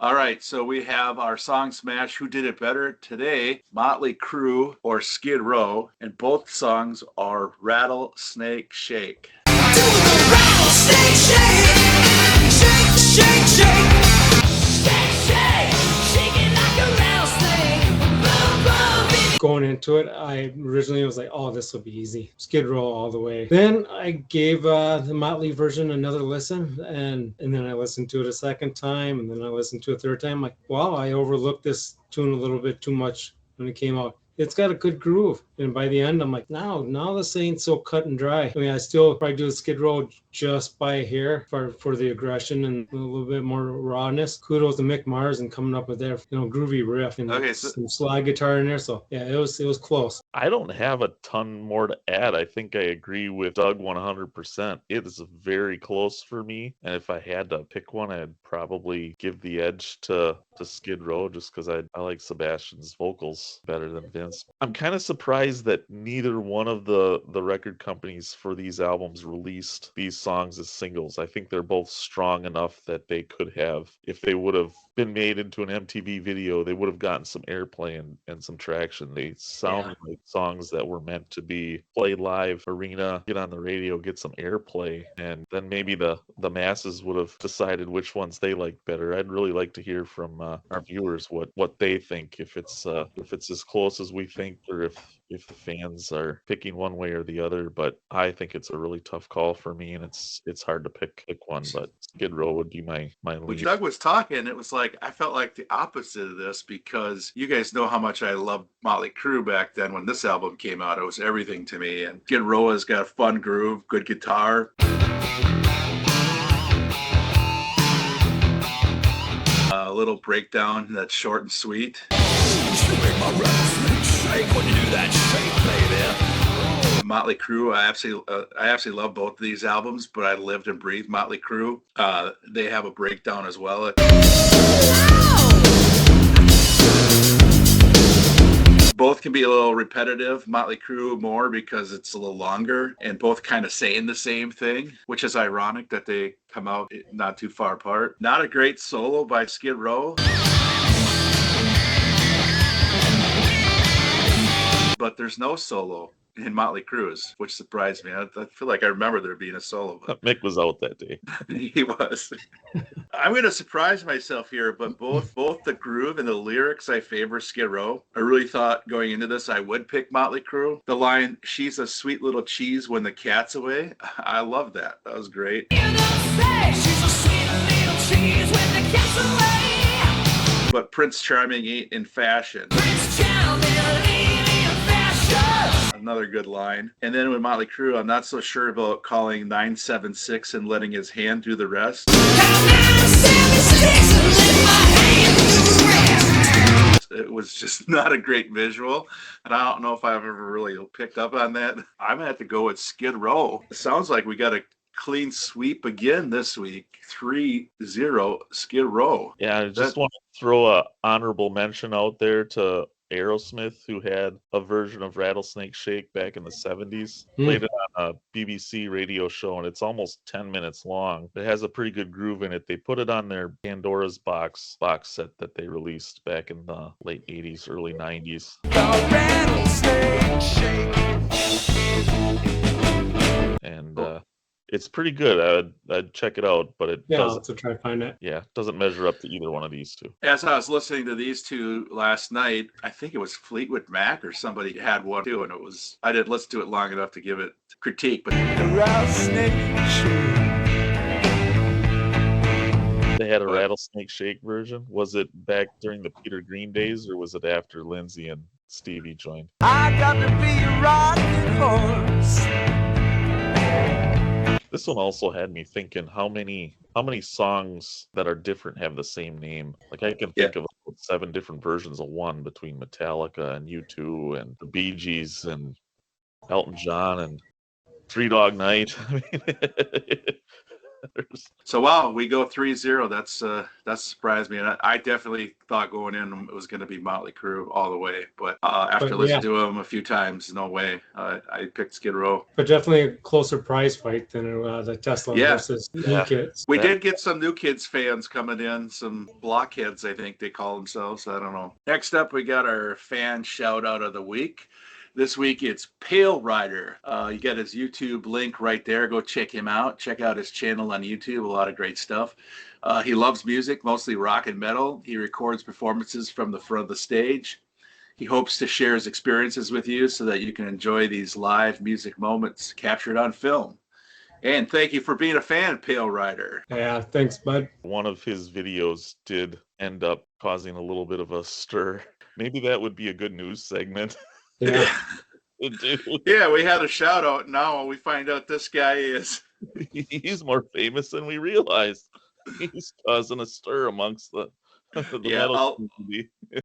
All right, so we have our song smash, Who Did It Better today, Mötley Crüe or Skid Row, and both songs are Rattlesnake Shake. Do the rattlesnake shake, shake, shake, shake, shake, shake, shake it like a rattlesnake. Boom, boom. Going into it, I originally was like, oh, this will be easy. Skid Row all the way. Then I gave the Mötley version another listen, and then I listened to it a second time, and then I listened to it a third time. I'm like, wow, I overlooked this tune a little bit too much when it came out. It's got a good groove, and by the end, I'm like, now this ain't so cut and dry. I mean, I still probably do the Skid Row just by a hair for the aggression and a little bit more rawness. Kudos to Mick Mars and coming up with their groovy riff and some slide guitar in there. So yeah, it was close. I don't have a ton more to add. I think I agree with Doug 100%. It is very close for me, and if I had to pick one, I'd probably give the edge to Skid Row just because I like Sebastian's vocals better than Vince. I'm kind of surprised that neither one of the record companies for these albums released these songs as singles. I think they're both strong enough that they could have, if they would have been made into an MTV video, they would have gotten some airplay and some traction. They sound like songs that were meant to be played live, arena, get on the radio, get some airplay, and then maybe the masses would have decided which ones they liked better. I'd really like to hear from our viewers what they think, if it's as close as we think, or if the fans are picking one way or the other. But I think it's a really tough call for me, and it's hard to pick one, but Skid Row would be my lead. When Doug was talking, it was like I felt like the opposite of this, because you guys know how much I loved Mötley Crüe back then. When this album came out, it was everything to me, and Skid Row has got a fun groove, good guitar. A little breakdown that's short and sweet. Mötley Crüe, I absolutely love both of these albums, but I lived and breathed Mötley Crüe. They have a breakdown as well. Both can be a little repetitive. Mötley Crüe more because it's a little longer, and both kind of saying the same thing, which is ironic that they come out not too far apart. Not a great solo by Skid Row, but there's no solo in Mötley Crüe's, which surprised me. I feel like I remember there being a solo. But Mick was out that day. He was. I'm going to surprise myself here, but both the groove and the lyrics, I favor Skid Row. I really thought going into this I would pick Mötley Crüe. The line, "She's a sweet little cheese when the cat's away," I love that. That was great. But Prince Charming ain't in fashion. Another good line. And then with Mötley Crüe, I'm not so sure about calling 976 and letting his hand do the rest. It was just not a great visual, and I don't know if I've ever really picked up on that. I'm gonna have to go with Skid Row. It sounds like we got a clean sweep again this week. 3-0 Skid Row. Yeah, I just want to throw a honorable mention out there to Aerosmith, who had a version of Rattlesnake Shake back in the 70s. Played it on a BBC radio show, and it's almost 10 minutes long. It has a pretty good groove in it. They put it on their Pandora's box set that they released back in the late 80s, early 90s. And it's pretty good. I'd check it out, but it doesn't. I'll have to try to find it. Yeah, doesn't measure up to either one of these two. As I was listening to these two last night, I think it was Fleetwood Mac or somebody had one too, and I didn't listen to it long enough to give it critique. But they had a Rattlesnake Shake version. Was it back during the Peter Green days, or was it after Lindsey and Stevie joined? I got to be a rocking horse. This one also had me thinking, how many songs that are different have the same name? Like I can think of 7 different versions of one between Metallica and U2 and the Bee Gees and Elton John and Three Dog Night. I mean, So wow, we go 3-0. That surprised me, and I definitely thought going in it was going to be Mötley Crüe all the way. But after But, listening to them a few times, no way. I picked Skid Row. But definitely a closer prize fight than the Tesla Yeah. versus Yeah. New Kids. We did get some New Kids fans coming in, some blockheads, I think they call themselves. I don't know. Next up, we got our fan shout out of the week. This week it's Pale Rider. You got his YouTube link right there. Go check him out. Check out his channel on YouTube. A lot of great stuff. He loves music, mostly rock and metal. He records performances from the front of the stage. He hopes to share his experiences with you so that you can enjoy these live music moments captured on film. And thank you for being a fan, Pale Rider. Yeah, thanks, bud. One of his videos did end up causing a little bit of a stir. Maybe that would be a good news segment. Yeah. Yeah, we had a shout out. Now we find out this guy is. He's more famous than we realized. He's causing a stir amongst the Yeah, metal community.